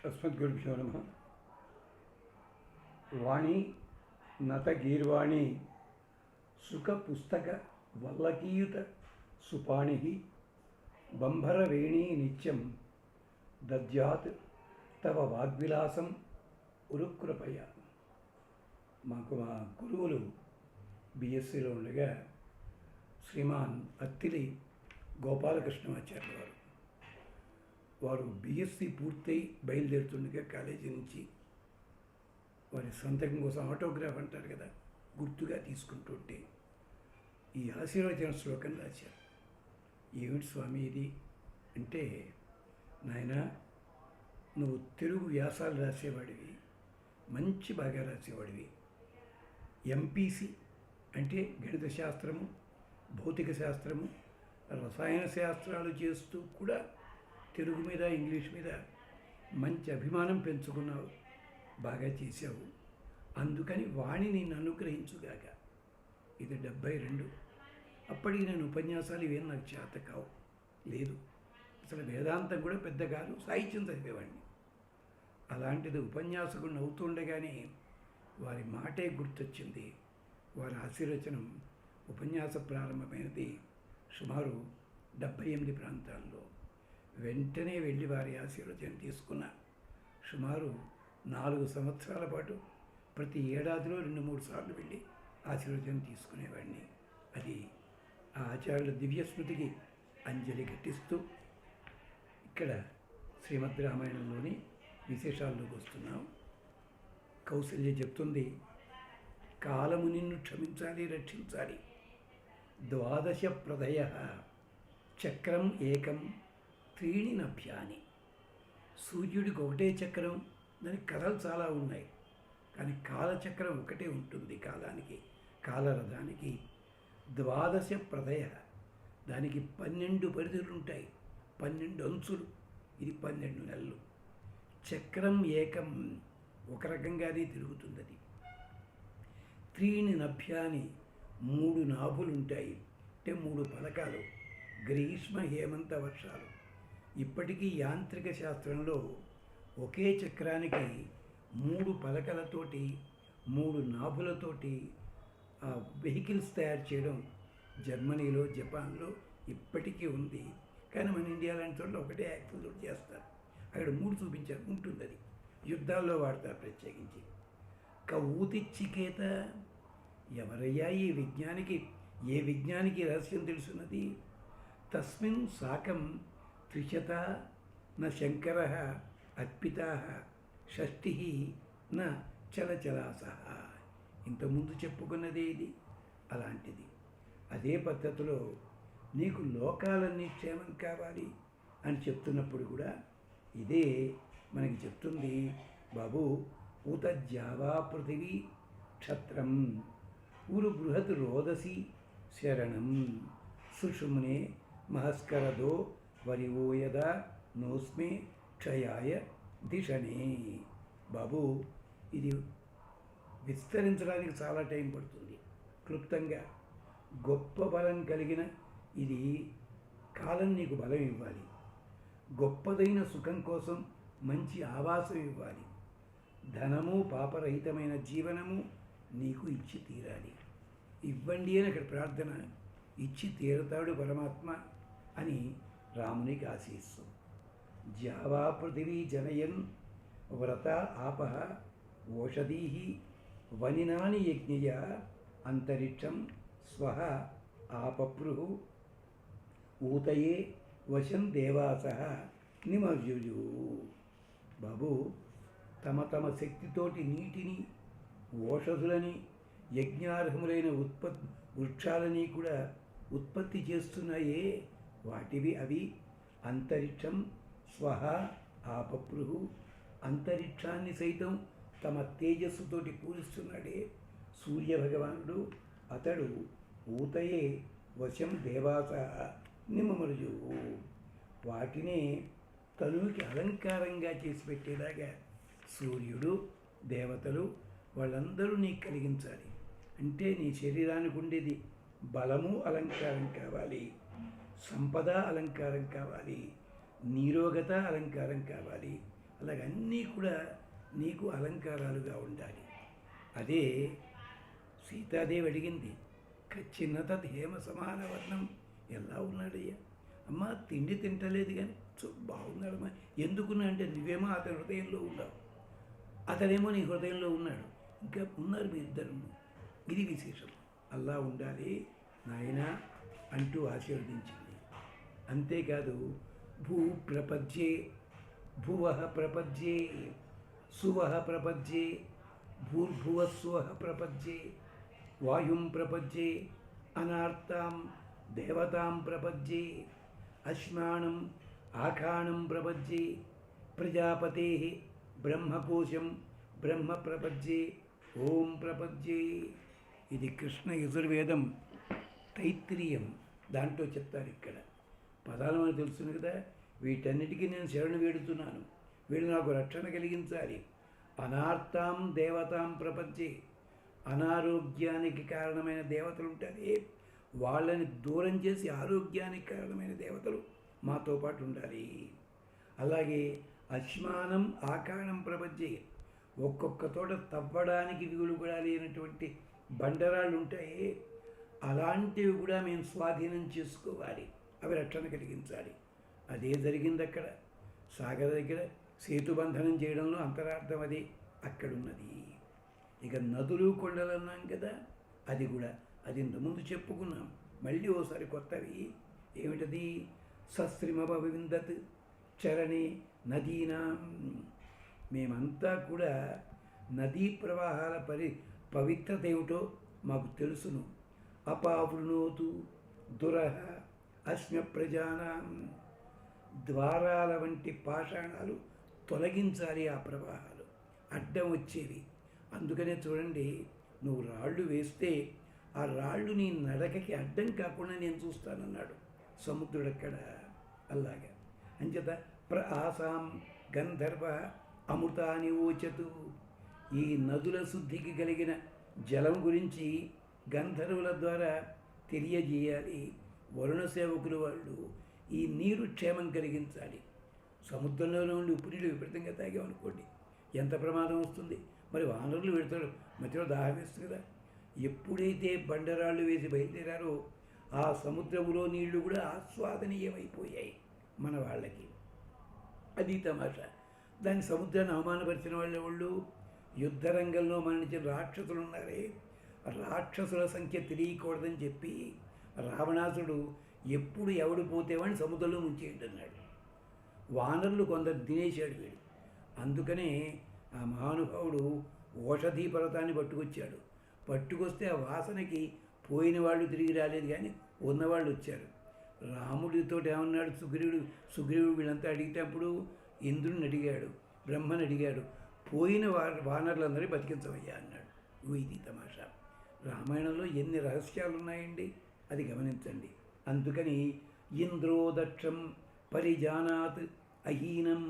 अस्मद्गुरुभ्यो नमः। वाणी नत गीर्वाणी सुख पुस्तक वल्लकीयुत सुपाणि बंभरवेणी नित्यं दद्यात् तव वाग्विलासं उरुकृपया। మాకు మా గురువులు బిఎస్సిలో ఉండగా శ్రీమాన్ అత్తిలి గోపాలకృష్ణమాచార్య వారు బిఎస్సి పూర్తయి బయలుదేరుతుండగా కాలేజీ నుంచి వారి సంతకం కోసం ఆటోగ్రాఫ్ అంటారు కదా, గుర్తుగా తీసుకుంటుంటే ఈ ఆశీర్వచన శ్లోకం రాశారు. ఏమిటి స్వామి ఇది అంటే, నాయన నువ్వు తెలుగు వ్యాసాలు రాసేవాడివి, మంచి బాగా రాసేవాడివి. ఎంపీసీ అంటే గణిత శాస్త్రము, భౌతిక శాస్త్రము, రసాయన శాస్త్రాలు చేస్తూ కూడా తెలుగు మీద ఇంగ్లీష్ మీద మంచి అభిమానం పెంచుకున్నావు, బాగా చేశావు. అందుకని వాణి నిన్ను అనుగ్రహించుగాక. ఇది 72. అప్పటికి నేను ఉపన్యాసాలు ఇవేం నాకు చేత కావు, లేదు, అసలు వేదాంతం కూడా పెద్ద కాదు, సాహిత్యం చదివేవాడిని. అలాంటిది ఉపన్యాసకుడు అవుతుండగానే వారి మాటే గుర్తొచ్చింది. వారి ఆశీర్వచనం ఉపన్యాస ప్రారంభమైనది సుమారు 78 ప్రాంతాల్లో. వెంటనే వెళ్ళి వారి ఆశీర్వచనం తీసుకున్న సుమారు 4 సంవత్సరాల పాటు ప్రతి ఏడాదిలో 2-3 సార్లు వెళ్ళి ఆశీర్వచనం తీసుకునేవాడిని. అది ఆ ఆచార్యుల దివ్య స్మృతికి అంజలి ఘటిస్తూ ఇక్కడ శ్రీమద్ రామాయణంలోని విశేషాల్లోకి వస్తున్నాం. కౌసల్య చెప్తుంది, కాలము నిన్ను క్షమించాలి, రక్షించాలి. 12 ప్రదయ చక్రం ఏకం త్రీణి నభ్యాని. సూర్యుడికి ఒకటే చక్రం, దానికి కథలు చాలా ఉన్నాయి, కానీ కాలచక్రం ఒకటే ఉంటుంది. కాలానికి, కాలరథానికి 12 ప్రదయ, దానికి 12 పరిధులు ఉంటాయి, 12 అంచులు. ఇది 12 నెలలు. చక్రం ఏకం, ఒక రకంగానే తిరుగుతుంది అది. త్రీణి నభ్యాని, 3 నాభులు ఉంటాయి, అంటే 3 పలకాలు. గ్రీష్మ హేమంత వర్షాలు. ఇప్పటికీ యాంత్రిక శాస్త్రంలో ఒకే చక్రానికి 3 పలకలతోటి 3 నాభులతోటి వెహికల్స్ తయారు చేయడం జర్మనీలో, జపాన్లో ఇప్పటికీ ఉంది. కానీ మన ఇండియా లాంటి చోట్ల ఒకటే యాక్సిల్ తోటి చేస్తారు. అక్కడ 3 చూపించారు, ఉంటుంది. అది యుద్ధాల్లో వాడతారు ప్రత్యేకించి. కౌతిచ్చికేత, ఎవరయ్యా ఈ విజ్ఞానికి, ఏ విజ్ఞానికి రహస్యం తెలుసున్నది? తస్మిన్ సాకం 300 న శంకర అర్పితా 6 న చలచలాస. ఇంతకుముందు చెప్పుకున్నదే ఇది. అలాంటిది అదే పద్ధతిలో నీకు లోకాలన్నీ క్షేమం కావాలి అని చెప్తున్నప్పుడు కూడా ఇదే మనకి చెప్తుంది. బాబు, ఊత జావా పృథివీ క్షత్రం ఊరు బృహత్ రోదసి శరణం సుషుమ్నే మహస్కరదో వరివోయద నోస్మే క్షయాయ దిశనే. బాబు, ఇది విస్తరించడానికి చాలా టైం పడుతుంది. క్లుప్తంగా, గొప్ప బలం కలిగిన ఇది కాలం నీకు బలం ఇవ్వాలి. గొప్పదైన సుఖం కోసం మంచి ఆవాసం ఇవ్వాలి. ధనము, పాపరహితమైన జీవనము నీకు ఇచ్చి తీరాలి. ఇవ్వండి అని అక్కడ ప్రార్థన. ఇచ్చి తీరతాడు పరమాత్మ అని రామునికి ఆశీస్సు. జావా పృథివీ జనయన్ వ్రత ఆపహ ఓషధీ వనినాని యజ్ఞయ అంతరిక్షం స్వహ ఆపప్రు ఊతయే వశం దేవాస నిమజ్జు. బాబు, తమ తమ శక్తితోటి నీటిని, ఓషధులని, యజ్ఞార్హములైన వృక్షాలని కూడా ఉత్పత్తి చేస్తున్నాయే, వాటివి అవి. అంతరిక్షం స్వహ ఆపప్రు, అంతరిక్షాన్ని సైతం తమ తేజస్సుతోటి పూరిస్తున్నాడే సూర్యభగవానుడు. అతడు ఊతయే వశం దేవాస నిమమరుజు. వాటినే తనువుకి అలంకారంగా చేసి పెట్టేలాగా సూర్యుడు, దేవతలు వాళ్ళందరూ నీకు కలిగించాలి. అంటే నీ శరీరానికి ఉండేది బలము అలంకారం కావాలి, సంపద అలంకారం కావాలి, నీరోగత అలంకారం కావాలి. అలాగే అన్నీ కూడా నీకు అలంకారాలుగా ఉండాలి. అదే సీతాదేవి అడిగింది, చిన్నత హేమ సమాన వర్ణం, ఎలా ఉన్నాడయ్యా అమ్మ, తిండి తింటలేదు కానీ బాగున్నాడమ్మా, ఎందుకున్నా అంటే నువ్వేమో అతని హృదయంలో ఉన్నావు, అతనేమో నీ హృదయంలో ఉన్నాడు, ఇంకా ఉన్నారు మీ ఇద్దరు, ఇది విశేషం. అలా ఉండాలి నాయన అంటూ ఆశీర్వదించింది. అంతేకాదు భూ ప్రపద్యే, భువ ప్రపద్యే, సువ ప్రపద్యే, భూర్భువస్వ ప్రపద్యే, వాయుం ప్రపద్యే, అనార్తాం దేవతాం ప్రపద్యే, అశ్మానం ఆఖానం ప్రపద్యే, ప్రజాపతే బ్రహ్మకోశం బ్రహ్మ ప్రపద్యే, ఓం ప్రపద్యే. ఇది కృష్ణ యజుర్వేదం తైత్రీయం, దాంట్లో చెప్తారు. ఇక్కడ పదాలు మనకు తెలుస్తుంది కదా, వీటన్నిటికీ నేను శరణు వేడుతున్నాను, వీళ్ళు నాకు రక్షణ కలిగించాలి. అనార్తాం దేవతాం ప్రపంచే, అనారోగ్యానికి కారణమైన దేవతలు ఉంటారే వాళ్ళని దూరం చేసి ఆరోగ్యానికి కారణమైన దేవతలు మాతో పాటు ఉండాలి. అలాగే అశ్మానం ఆకారం ప్రపంచే, ఒక్కొక్క తోట తవ్వడానికి వీలు కూడా లేనటువంటి బండరాళ్ళు ఉంటాయి, అలాంటివి కూడా మేము స్వాధీనం చేసుకోవాలి, అవి రక్షణ కలిగించాలి. అదే జరిగింది అక్కడ సాగర దగ్గర సేతుబంధనం చేయడంలో అంతరార్థం అది అక్కడున్నది. ఇక నదులు కొండలు అన్నాం కదా, అది కూడా అది ఇంతకుముందు చెప్పుకున్నాం, మళ్ళీ ఓసారి కొత్తవి. ఏమిటది? సశ్రిమవిందత్ చరణి నదీనాం. మేమంతా కూడా నదీ ప్రవాహాల పవిత్రత ఏమిటో మాకు తెలుసును. అపావృణోతు దురహ అస్మ్య ప్రజానాం, ద్వారాల వంటి పాషాణాలు తొలగించాలి, ఆ ప్రవాహాలు అడ్డం వచ్చేవి. అందుకనే చూడండి, నువ్వు రాళ్ళు వేస్తే ఆ రాళ్ళు నీ నడకకి అడ్డం కాకుండా నేను చూస్తానన్నాడు సముద్రుడు అక్కడ. అలాగా అంచేత ఆసాం గంధర్వ అమృతాని ఓచతు, ఈ నదుల శుద్ధికి కలిగిన జలం గురించి గంధర్వుల ద్వారా తెలియజేయాలి. వరుణ సేవకులు వాళ్ళు ఈ నీరు క్షేమం కలిగించాలి. సముద్రంలో ఉండి ఉప్పు నీళ్ళు విపరీతంగా తాగామనుకోండి ఎంత ప్రమాదం వస్తుంది. మరి వానరులు పెడతాడు, మధ్యలో దాహం వేస్తుంది కదా. ఎప్పుడైతే బండరాళ్ళు వేసి బయలుదేరారో ఆ సముద్రములో నీళ్లు కూడా ఆస్వాదనీయమైపోయాయి మన వాళ్ళకి. అది తమాషా. దాని సముద్రాన్ని అవమానపరిచిన వాళ్ళు యుద్ధరంగంలో మరణించిన రాక్షసులు ఉన్నారే, రాక్షసుల సంఖ్య తెలియకూడదని చెప్పి రావణాసుడు ఎప్పుడు ఎవడు పోతే వాడిని సముద్రంలో ముంచేయండి అన్నాడు. వానరులు కొందరు తినేశాడు వీడు. అందుకనే ఆ మహానుభావుడు ఓషధీ పర్వతాన్ని పట్టుకొచ్చాడు. పట్టుకొస్తే ఆ వాసనకి పోయిన వాళ్ళు తిరిగి రాలేదు, కానీ ఉన్నవాళ్ళు వచ్చారు. రాముడితో ఏమన్నాడు సుగ్రీవుడు వీళ్ళంతా అడిగేటప్పుడు ఇంద్రుడిని అడిగాడు, బ్రహ్మని అడిగాడు, పోయిన వానరులందరినీ బతికించవయ్యా అన్నాడు. ఇది తమాషా. రామాయణంలో ఎన్ని రహస్యాలు ఉన్నాయండి, అది గమనించండి. అందుకని ఇంద్రోదక్షం పరిజానాత్ అహీనం,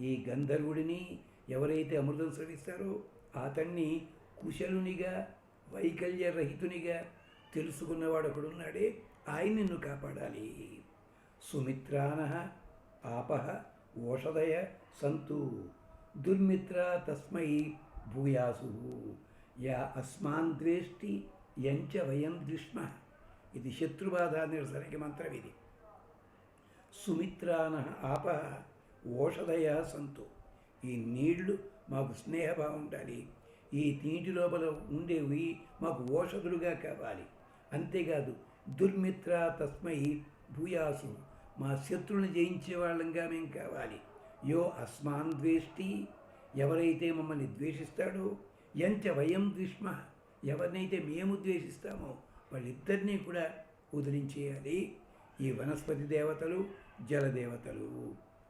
ఈ గంధర్వుడిని ఎవరైతే అమృతం స్రవిస్తారో అతన్ని కుశలునిగా వైకల్యరహితునిగా తెలుసుకున్నవాడు ఒకడున్నాడే, ఆయన నిన్ను కాపాడాలి. సుమిత్రాన ఆపహ ఓషధయ సంతు దుర్మిత్ర తస్మై భూయాసు యా అస్మాన్ ద్వేష్టి యంచ వయం ద్విష్మ. ఇది శత్రుబాధ నిరసనకి మంత్రం ఇది. సుమిత్రాన ఆపహ ఓషధయ సంతు, ఈ నీళ్లు మాకు స్నేహభావం ఉండాలి, ఈ నీటి లోపల ఉండేవి మాకు ఓషధులుగా కావాలి. అంతేకాదు దుర్మిత్ర తస్మై భూయాసు, మా శత్రువుని జయించే వాళ్ళంగా మేము కావాలి. యో అస్మాన్ ద్వేష్టి, ఎవరైతే మమ్మల్ని ద్వేషిస్తాడో, యంచ వయం ద్విష్మ, ఎవరినైతే మేము ద్వేషిస్తామో వాళ్ళిద్దరినీ కూడా వదిలించేయాలి. ఈ వనస్పతి దేవతలు జలదేవతలు.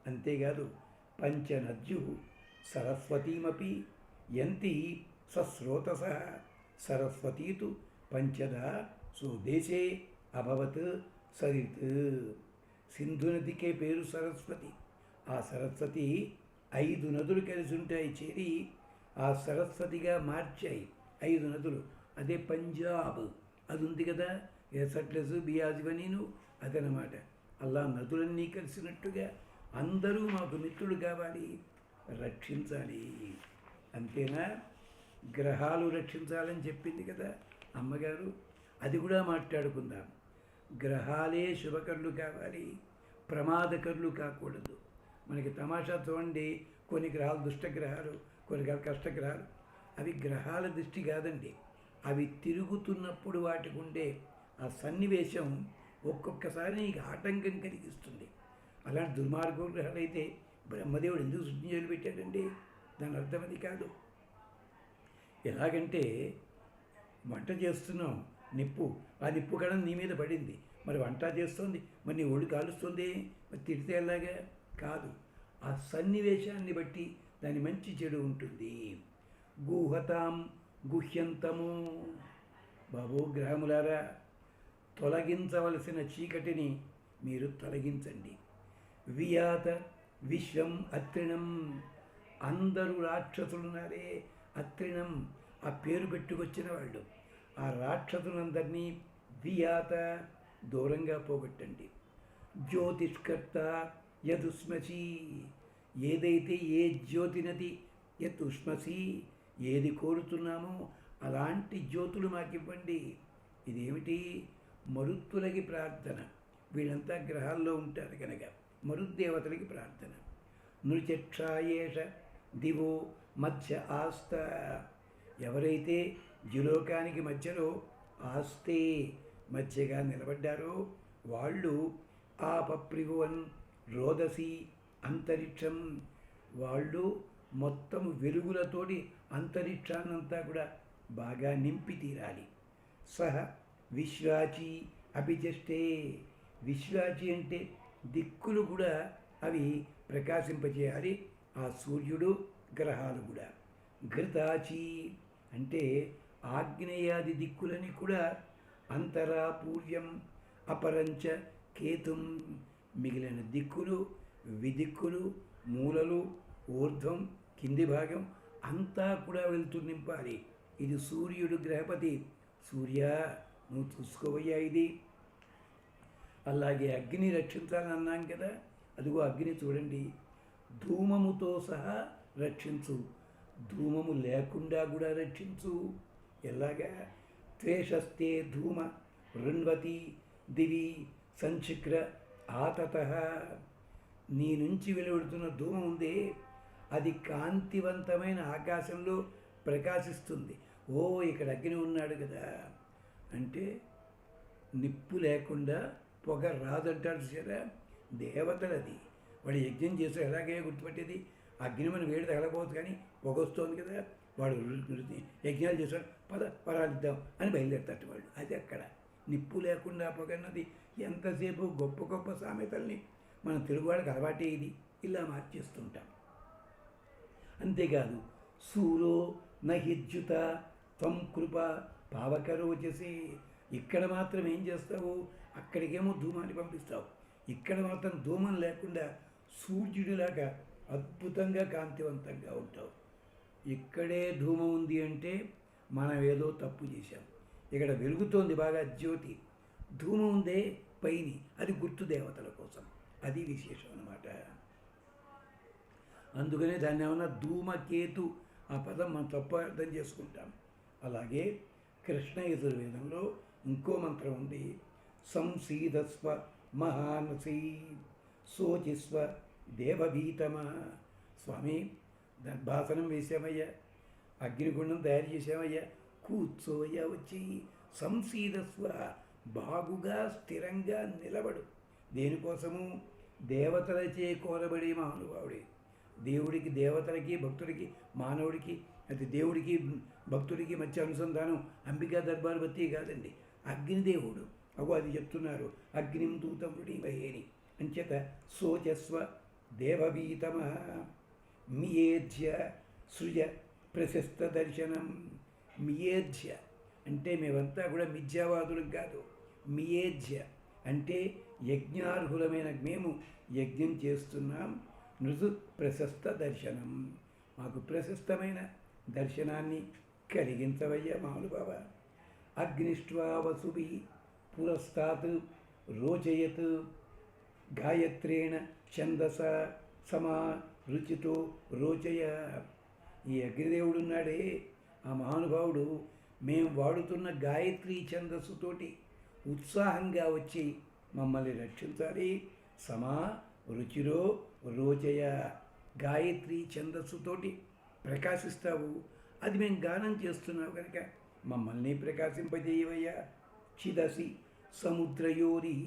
అంతేకాదు పంచనద్యు సరస్వతీమపి యంతి సస్రోతస, సరస్వతీతు పంచదా సుదేశే అభవత్ సరిత్. సింధు నదికే పేరు సరస్వతి. ఆ సరస్వతి 5 నదులు కలిసి ఉంటాయి, చేరి ఆ సరస్వతిగా మార్చాయి 5 నదులు. అదే పంజాబ్ అది ఉంది కదా, ఎసట్లెస్ బియాజివనీను అదనమాట. అలా నదులన్నీ కలిసినట్టుగా అందరూ మాకు మిత్రులు కావాలి, రక్షించాలి. అంతేనా? గ్రహాలు రక్షించాలని చెప్పింది కదా అమ్మగారు. అది కూడా మాట్లాడుకుందాం. గ్రహాలే శుభకరులు కావాలి, ప్రమాదకరులు కాకూడదు. మనకి తమాషా చూడండి, కొన్ని గ్రహాలు దుష్టగ్రహాలు, కొన్ని గ్రహాలు కష్టగ్రహాలు. అవి గ్రహాల దృష్టి కాదండి, అవి తిరుగుతున్నప్పుడు వాటికి ఉండే ఆ సన్నివేశం ఒక్కొక్కసారి నీకు ఆటంకం కలిగిస్తుంది. అలాంటి దుర్మార్గ గ్రహాలు అయితే బ్రహ్మదేవుడు ఎందుకు సృష్టించి పెట్టాడండి? దాని అర్థం అది కాదు. ఎలాగంటే వంట చేస్తున్నాం, నిప్పు, ఆ నిప్పు కడం నీ మీద పడింది, మరి వంట చేస్తుంది, మరి నీ ఒళ్ళు కాలుస్తుంది, మరి తిడితే ఎలాగా? కాదు, ఆ సన్నివేశాన్ని బట్టి దాని మంచి చెడు ఉంటుంది. గుహతాం గుహ్యంతము. బాబు గ్రహములారా, తొలగించవలసిన చీకటిని మీరు తొలగించండి. వియాత విశ్వం అత్రిణం. అందరూ రాక్షసులున్నారే, అత్రిణం ఆ పేరు పెట్టుకొచ్చిన వాళ్ళు, ఆ రాక్షసులందరినీ వియాత దూరంగా పోగొట్టండి. జ్యోతిష్కర్త యదుష్మసి. ఏదైతే ఏ జ్యోతినది యదుష్మసి, ఏది కోరుతున్నామో అలాంటి జ్యోతులు మాకివ్వండి. ఇదేమిటి? మరుత్తులకి ప్రార్థన. వీళ్ళంతా గ్రహాల్లో ఉంటారు కనుక మరుద్దేవతలకి ప్రార్థన. నృచక్షాయేష దివో మధ్య ఆస్త. ఎవరైతే ద్యులోకానికి మధ్యలో ఆస్తే మధ్యగా నిలబడ్డారో వాళ్ళు ఆపప్రిగువన్ రోదసి అంతరిక్షం. వాళ్ళు మొత్తం వెలుగులతోటి అంతరిక్షాన్నంతా కూడా బాగా నింపి తీరాలి. సహ విశ్వాచి అభిచష్టే. విశ్వాచి అంటే దిక్కులు కూడా అవి ప్రకాశింపచేయాలి, ఆ సూర్యుడు గ్రహాలు కూడా. ఘృతాచి అంటే ఆగ్నేయాది దిక్కులని కూడా అంతరా పూర్యం అపరంచ కేతుం. మిగిలిన దిక్కులు, విదిక్కులు, మూలలు, ఊర్ధ్వం, కింది భాగం అంతా కూడా వెళ్తూ నింపాలి. ఇది సూర్యుడు గ్రహపతి. సూర్య నువ్వు చూసుకోవయ్యా ఇది. అలాగే అగ్ని రక్షించాలని అన్నాం కదా, అదిగో అగ్ని చూడండి, ధూమముతో సహా రక్షించు, ధూమము లేకుండా కూడా రక్షించు. ఎలాగా? త్వేషస్తే ధూమ రుణ్వతి దివి సంచిక్ర ఆతత. నీ నుంచి వెలువడుతున్న ధూమం ఉందే, అది కాంతివంతమైన ఆకాశంలో ప్రకాశిస్తుంది. ఓ ఇక్కడ అగ్ని ఉన్నాడు కదా అంటే నిప్పు లేకుండా పొగ రాదంటాడు చూసారా? దేవతలది. వాడు యజ్ఞం చేస్తే ఎలాగే గుర్తుపట్టేది? అగ్ని మన వేడి తగలకపోవచ్చు కానీ పొగ వస్తుంది కదా, వాడు యజ్ఞాలు చేశాడు, పరాలిద్దాం అని బయలుదేరుతాడు వాళ్ళు. అది అక్కడ నిప్పు లేకుండా పొగ అన్నది ఎంతసేపు గొప్ప గొప్ప సామెతల్ని మన తెలుగు వాళ్ళకి అలవాటే ఇది, ఇలా మార్చేస్తుంటాం. అంతేకాదు సూరో నహిద్యుత త్వం కృప పావకరోచసి. ఇక్కడ మాత్రం ఏం చేస్తావు? అక్కడికేమో ధూమాన్ని పంపిస్తావు, ఇక్కడ మాత్రం ధూమం లేకుండా సూర్యుడిలాగా అద్భుతంగా కాంతివంతంగా ఉంటావు. ఇక్కడే ధూమం ఉంది అంటే మనం ఏదో తప్పు చేశాం. ఇక్కడ వెలుగుతోంది బాగా జ్యోతి, ధూమం ఉందే పైని, అది గుర్తు దేవతల కోసం, అది విశేషం అన్నమాట. అందుకనే దాన్ని ఏమన్నా ధూమకేతు, ఆ పదం మనం తప్పు అర్థం చేసుకుంటాం. అలాగే కృష్ణ యజుర్వేదంలో ఇంకో మంత్రం ఉంది, సంసీదస్వ మహానసీ శోచిస్వ దేవభీతమ. స్వామి దర్భాసనం వేసామయ్యా, అగ్నిగుండం తయారు చేసామయ్యా, కూర్చోయ్యా వచ్చి, సంసీదస్వ బాగుగా స్థిరంగా నిలబడు. దేనికోసము? దేవతలచే కోరబడే మహానుభావుడే. దేవుడికి, దేవతలకి, భక్తుడికి, మానవుడికి, అది దేవుడికి భక్తుడికి మధ్య అనుసంధానం అంబికా దర్బార్ బత్తి కాదండి, అగ్నిదేవుడు. అగో అది చెప్తున్నారు, అగ్నిం దూతం వృణీమహేని అంచేత శోచస్వ దేవవీతమ మియేధ్య సృజ ప్రశస్త దర్శనం. మియేధ్య అంటే మేమంతా కూడా మిథ్యావాదులం కాదు. మియేధ్య అంటే యజ్ఞార్హులమైన మేము యజ్ఞం చేస్తున్నాం. నృజు ప్రశస్త దర్శనం, మాకు ప్రశస్తమైన దర్శనాన్ని కలిగించవయ్యా మహానుభావ. అగ్నిష్ట్వా వసుభి పురస్తాత్ రోచయత్ గాయత్రేణ ఛందస సమా రుచితో రోచయ. ఈ అగ్నిదేవుడు ఉన్నాడే, ఆ మహానుభావుడు మేము వాడుతున్న గాయత్రీ ఛందస్సుతోటి ఉత్సాహంగా వచ్చి మమ్మల్ని రక్షించాలి. సమా రుచిరో రోచయ. గాయత్రీ ఛందస్సుతోటి ప్రకాశిస్తావు, అది మేము గానం చేస్తున్నావు కనుక మమ్మల్ని ప్రకాశింపజేయవయ్యా. చిదసి సముద్రయోరి.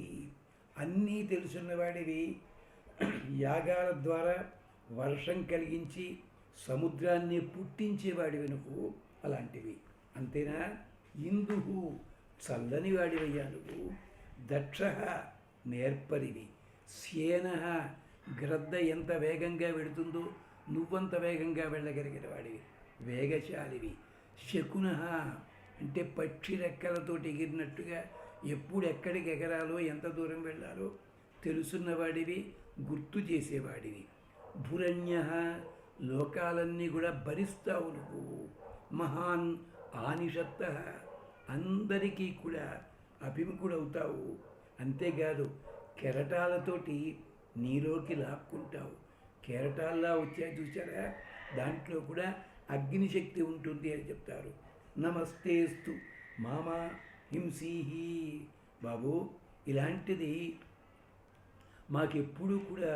అన్నీ తెలుసున్నవాడివి, యాగాల ద్వారా వర్షం కలిగించి సముద్రాన్ని పుట్టించేవాడివి నువ్వు. అలాంటివి అంతేనా. ఇందుహు చల్లని వాడివయ్యా నువ్వు. దక్ష నేర్పరివి. సేన గ్రద్ద ఎంత వేగంగా వెడుతుందో నువ్వంత వేగంగా వెళ్ళగలిగిన వాడివి, వేగశాలివి. శకున అంటే పక్షి రెక్కలతోటి ఎగిరినట్టుగా ఎప్పుడు ఎక్కడికి ఎగరాలో ఎంత దూరం వెళ్ళాలో తెలుసున్నవాడివి, గుర్తు చేసేవాడివి. భురణ్య లోకాలన్నీ కూడా భరిస్తావు నువ్వు. మహాన్ ఆనిషత్త అందరికీ కూడా అభిముఖుడవుతావు. అంతేకాదు కెరటాలతోటి నీలోకి లాక్కుంటావు. కెరటాల్లా వచ్చాయి చూసారా, దాంట్లో కూడా అగ్నిశక్తి ఉంటుంది అని చెప్తారు. నమస్తేస్తు మామా హింసీహి. బాబు ఇలాంటిది మాకెప్పుడు కూడా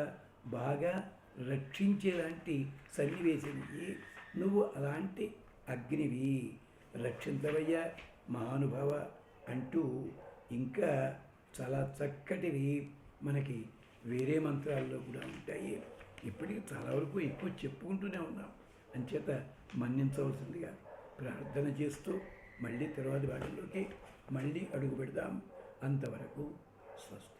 బాగా రక్షించేలాంటి సన్నివేశానికి నువ్వు అలాంటి అగ్నివి, రక్షించవయ్యా మహానుభావ అంటూ ఇంకా చాలా చక్కటివి మనకి వేరే మంత్రాల్లో కూడా ఉంటాయి. ఇప్పటికీ చాలా వరకు ఎక్కువ చెప్పుకుంటూనే ఉన్నాం, అంచేత మన్నించవలసిందిగా ప్రార్థన చేస్తూ మళ్ళీ తర్వాత భాగంలోకి మళ్ళీ అడుగు పెడదాం. అంతవరకు స్వస్తి.